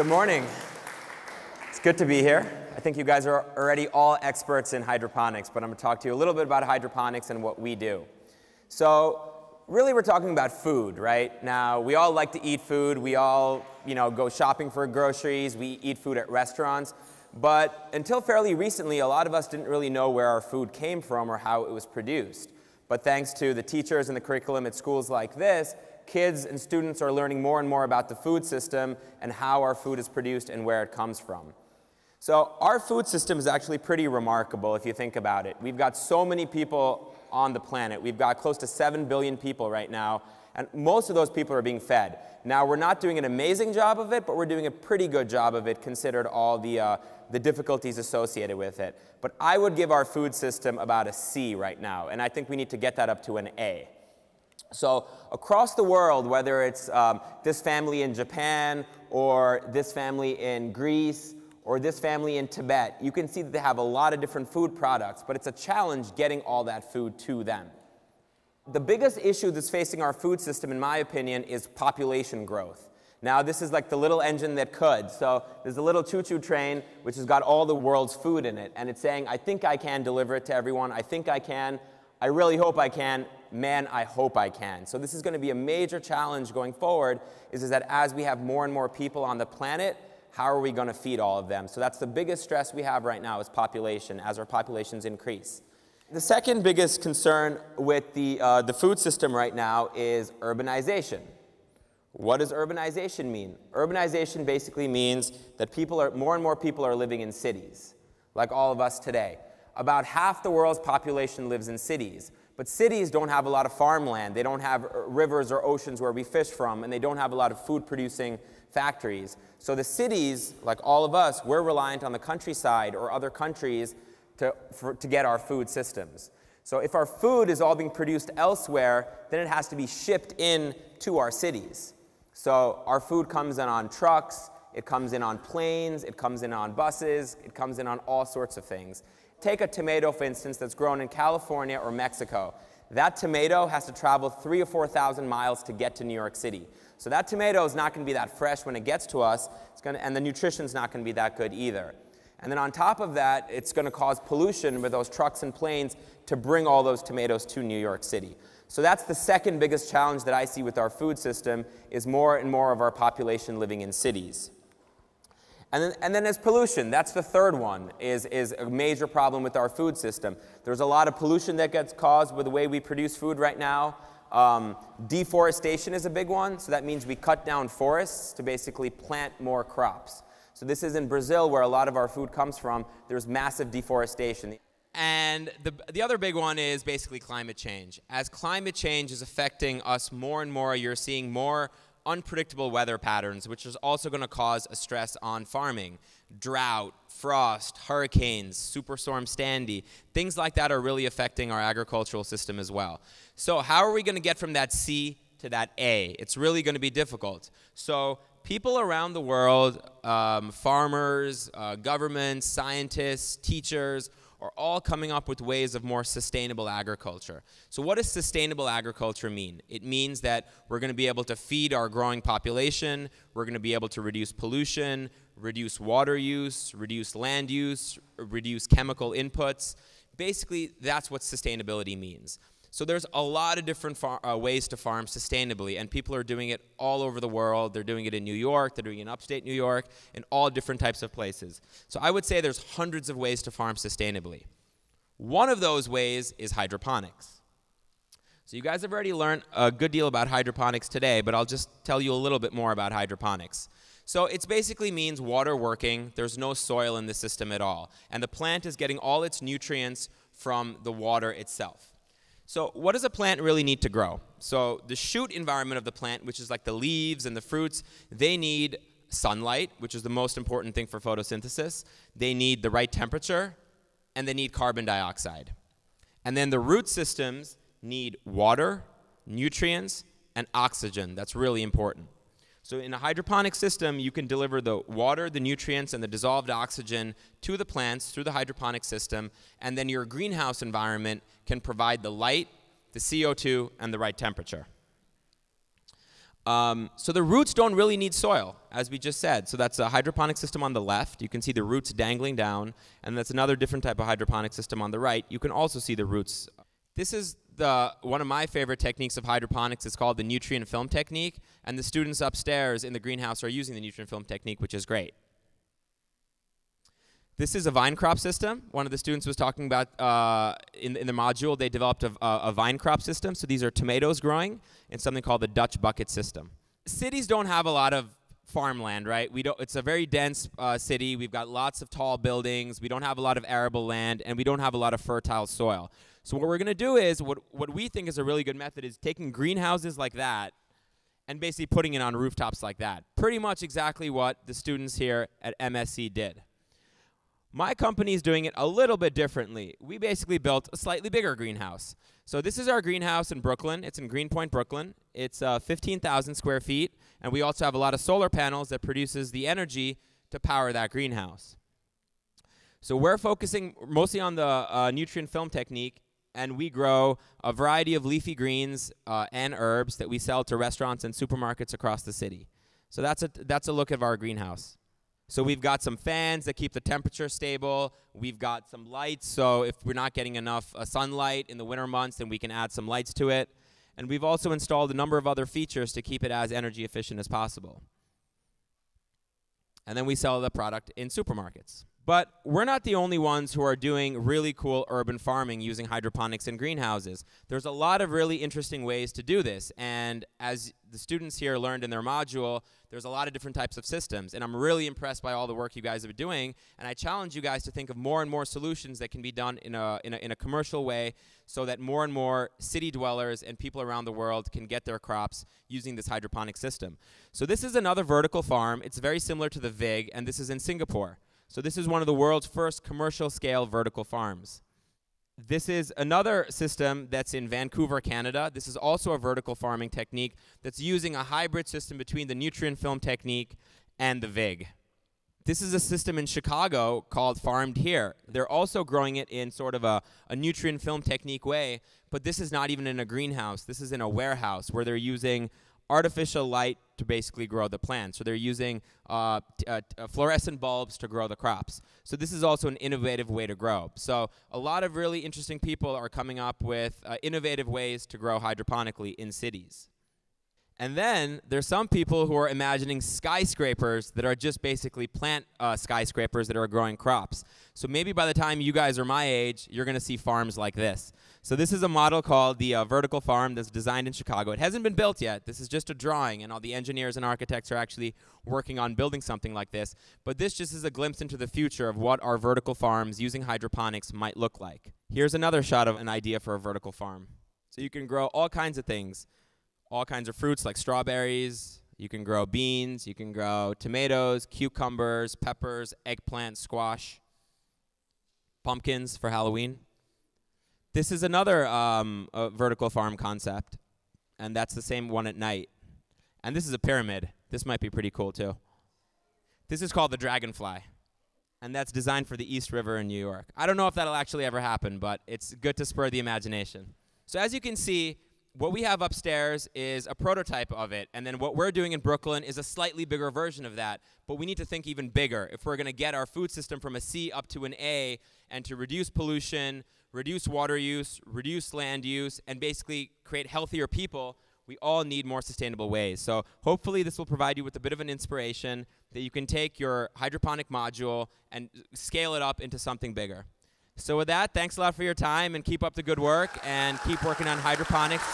Good morning. It's good to be here. I think you guys are already all experts in hydroponics, but I'm going to talk to you a little bit about hydroponics and what we do. So really we're talking about food, right? Now, we all like to eat food. We all, go shopping for groceries. We eat food at restaurants. But until fairly recently, a lot of us didn't really know where our food came from or how it was produced. But thanks to the teachers and the curriculum at schools like this, kids and students are learning more and more about the food system and how our food is produced and where it comes from. So our food system is actually pretty remarkable if you think about it. We've got so many people on the planet. We've got close to 7 billion people right now, and most of those people are being fed. Now, we're not doing an amazing job of it, but we're doing a pretty good job of it considered all the difficulties associated with it. But I would give our food system about a C right now, and I think we need to get that up to an A. So across the world, whether it's this family in Japan, or this family in Greece, or this family in Tibet, you can see that they have a lot of different food products, but it's a challenge getting all that food to them. The biggest issue that's facing our food system, in my opinion, is population growth. Now, this is like the little engine that could. So there's a little choo-choo train which has got all the world's food in it, and it's saying, I think I can deliver it to everyone. I think I can. I really hope I can. Man, I hope I can. So this is going to be a major challenge going forward, is that as we have more and more people on the planet, how are we going to feed all of them? So that's the biggest stress we have right now is population, as our populations increase. The second biggest concern with the food system right now is urbanization. What does urbanization mean? Urbanization basically means that more and more people are living in cities, like all of us today. About half the world's population lives in cities. But cities don't have a lot of farmland. They don't have rivers or oceans where we fish from, and they don't have a lot of food-producing factories. So the cities, like all of us, we're reliant on the countryside or other countries to get our food systems. So if our food is all being produced elsewhere, then it has to be shipped in to our cities. So our food comes in on trucks, it comes in on planes, it comes in on buses, it comes in on all sorts of things. Take a tomato, for instance, that's grown in California or Mexico. That tomato has to travel 3,000 or 4,000 miles to get to New York City. So that tomato is not going to be that fresh when it gets to us, and the nutrition's not going to be that good either. And then on top of that, it's going to cause pollution with those trucks and planes to bring all those tomatoes to New York City. So that's the second biggest challenge that I see with our food system, is more and more of our population living in cities. And then there's pollution. That's the third one, is a major problem with our food system. There's a lot of pollution that gets caused with the way we produce food right now. Deforestation is a big one. So that means we cut down forests to basically plant more crops. So this is in Brazil, where a lot of our food comes from. There's massive deforestation. And the other big one is basically climate change. As climate change is affecting us more and more, you're seeing more unpredictable weather patterns, which is also going to cause a stress on farming. Drought, frost, hurricanes, Superstorm Sandy, things like that are really affecting our agricultural system as well. So how are we going to get from that C to that A? It's really going to be difficult. So people around the world, farmers, governments, scientists, teachers, are all coming up with ways of more sustainable agriculture. So what does sustainable agriculture mean? It means that we're going to be able to feed our growing population, we're going to be able to reduce pollution, reduce water use, reduce land use, reduce chemical inputs. Basically, that's what sustainability means. So there's a lot of different ways to farm sustainably, and people are doing it all over the world. They're doing it in New York, they're doing it in upstate New York, in all different types of places. So I would say there's hundreds of ways to farm sustainably. One of those ways is hydroponics. So you guys have already learned a good deal about hydroponics today, but I'll just tell you a little bit more about hydroponics. So it basically means water working. There's no soil in the system at all, and the plant is getting all its nutrients from the water itself. So what does a plant really need to grow? So the shoot environment of the plant, which is like the leaves and the fruits, they need sunlight, which is the most important thing for photosynthesis. They need the right temperature, and they need carbon dioxide. And then the root systems need water, nutrients, and oxygen. That's really important. So in a hydroponic system, you can deliver the water, the nutrients, and the dissolved oxygen to the plants through the hydroponic system, and then your greenhouse environment can provide the light, the CO2, and the right temperature. So the roots don't really need soil, as we just said. So that's a hydroponic system on the left. You can see the roots dangling down. And that's another different type of hydroponic system on the right. You can also see the roots. This is one of my favorite techniques of hydroponics. It's called the nutrient film technique. And the students upstairs in the greenhouse are using the nutrient film technique, which is great. This is a vine crop system. One of the students was talking about in the module, they developed a vine crop system. So these are tomatoes growing in something called the Dutch bucket system. Cities don't have a lot of farmland, right? It's a very dense city. We've got lots of tall buildings. We don't have a lot of arable land, and we don't have a lot of fertile soil. So what we're going to do is, what we think is a really good method is taking greenhouses like that and basically putting it on rooftops like that. Pretty much exactly what the students here at MSC did. My company is doing it a little bit differently. We basically built a slightly bigger greenhouse. So this is our greenhouse in Brooklyn. It's in Greenpoint, Brooklyn. It's 15,000 square feet, and we also have a lot of solar panels that produces the energy to power that greenhouse. So we're focusing mostly on the nutrient film technique, and we grow a variety of leafy greens and herbs that we sell to restaurants and supermarkets across the city. So that's a look at our greenhouse. So we've got some fans that keep the temperature stable. We've got some lights, so if we're not getting enough sunlight in the winter months, then we can add some lights to it. And we've also installed a number of other features to keep it as energy efficient as possible. And then we sell the product in supermarkets. But we're not the only ones who are doing really cool urban farming using hydroponics in greenhouses. There's a lot of really interesting ways to do this. And as the students here learned in their module, there's a lot of different types of systems. And I'm really impressed by all the work you guys have been doing. And I challenge you guys to think of more and more solutions that can be done in a commercial way so that more and more city dwellers and people around the world can get their crops using this hydroponic system. So this is another vertical farm. It's very similar to the VIG, and this is in Singapore. So this is one of the world's first commercial-scale vertical farms. This is another system that's in Vancouver, Canada. This is also a vertical farming technique that's using a hybrid system between the nutrient film technique and the VIG. This is a system in Chicago called Farmed Here. They're also growing it in sort of a nutrient film technique way, but this is not even in a greenhouse. This is in a warehouse where they're using artificial light to basically grow the plants. So they're using fluorescent bulbs to grow the crops. So this is also an innovative way to grow. So a lot of really interesting people are coming up with innovative ways to grow hydroponically in cities. And then there's some people who are imagining skyscrapers that are just basically plant skyscrapers that are growing crops. So maybe by the time you guys are my age, you're going to see farms like this. So this is a model called the vertical farm that's designed in Chicago. It hasn't been built yet. This is just a drawing, and all the engineers and architects are actually working on building something like this. But this just is a glimpse into the future of what our vertical farms using hydroponics might look like. Here's another shot of an idea for a vertical farm. So you can grow all kinds of things. All kinds of fruits like strawberries, you can grow beans, you can grow tomatoes, cucumbers, peppers, eggplant, squash, pumpkins for Halloween. This is another vertical farm concept, and that's the same one at night. And this is a pyramid. This might be pretty cool too. This is called the Dragonfly, and that's designed for the East River in New York. I don't know if that'll actually ever happen, but it's good to spur the imagination. So as you can see, what we have upstairs is a prototype of it, and then what we're doing in Brooklyn is a slightly bigger version of that, but we need to think even bigger. If we're going to get our food system from a C up to an A, and to reduce pollution, reduce water use, reduce land use, and basically create healthier people, we all need more sustainable ways. So hopefully this will provide you with a bit of an inspiration that you can take your hydroponic module and scale it up into something bigger. So with that, thanks a lot for your time, and keep up the good work, and keep working on hydroponics